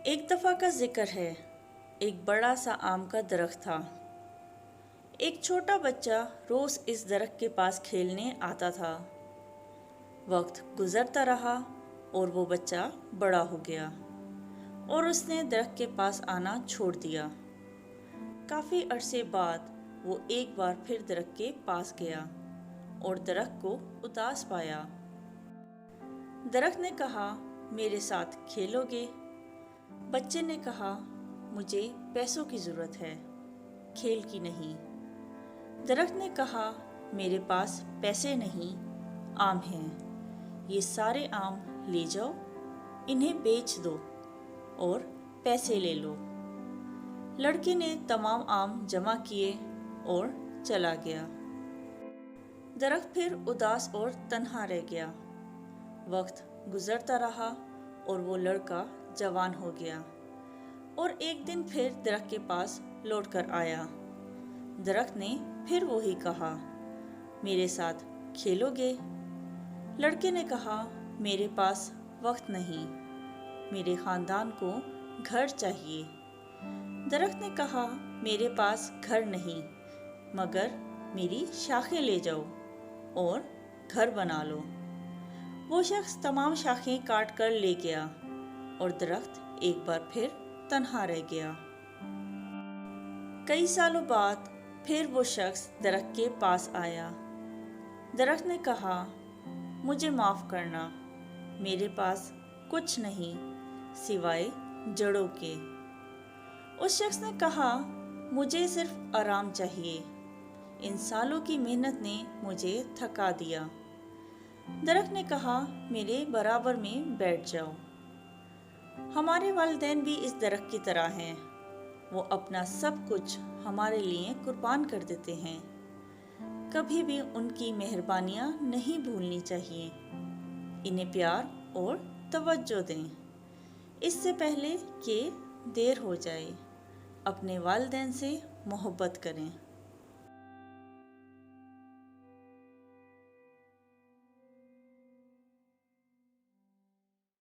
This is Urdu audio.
ایک دفعہ کا ذکر ہے، ایک بڑا سا آم کا درخت تھا۔ ایک چھوٹا بچہ روز اس درخت کے پاس کھیلنے آتا تھا۔ وقت گزرتا رہا اور وہ بچہ بڑا ہو گیا اور اس نے درخت کے پاس آنا چھوڑ دیا۔ کافی عرصے بعد وہ ایک بار پھر درخت کے پاس گیا اور درخت کو اداس پایا۔ درخت نے کہا، میرے ساتھ کھیلو گے؟ بچے نے کہا، مجھے پیسوں کی ضرورت ہے، کھیل کی نہیں۔ درخت نے کہا، میرے پاس پیسے نہیں، آم ہیں، یہ سارے آم لے جاؤ، انہیں بیچ دو اور پیسے لے لو۔ لڑکے نے تمام آم جمع کیے اور چلا گیا۔ درخت پھر اداس اور تنہا رہ گیا۔ وقت گزرتا رہا اور وہ لڑکا جوان ہو گیا اور ایک دن پھر درخت کے پاس لوٹ کر آیا۔ درخت نے پھر وہی کہا، میرے ساتھ کھیلو گے؟ لڑکے نے کہا، میرے پاس وقت نہیں، میرے خاندان کو گھر چاہیے۔ درخت نے کہا، میرے پاس گھر نہیں، مگر میری شاخیں لے جاؤ اور گھر بنا لو۔ وہ شخص تمام شاخیں کاٹ کر لے گیا اور درخت ایک بار پھر تنہا رہ گیا۔ کئی سالوں بعد پھر وہ شخص درخت کے پاس آیا۔ درخت نے کہا، مجھے معاف کرنا، میرے پاس کچھ نہیں سوائے جڑوں کے۔ اس شخص نے کہا، مجھے صرف آرام چاہیے، ان سالوں کی محنت نے مجھے تھکا دیا۔ درخت نے کہا، میرے برابر میں بیٹھ جاؤ۔ ہمارے والدین بھی اس درخت کی طرح ہیں، وہ اپنا سب کچھ ہمارے لیے قربان کر دیتے ہیں۔ کبھی بھی ان کی مہربانیاں نہیں بھولنی چاہیے، انہیں پیار اور توجہ دیں۔ اس سے پہلے کہ دیر ہو جائے، اپنے والدین سے محبت کریں۔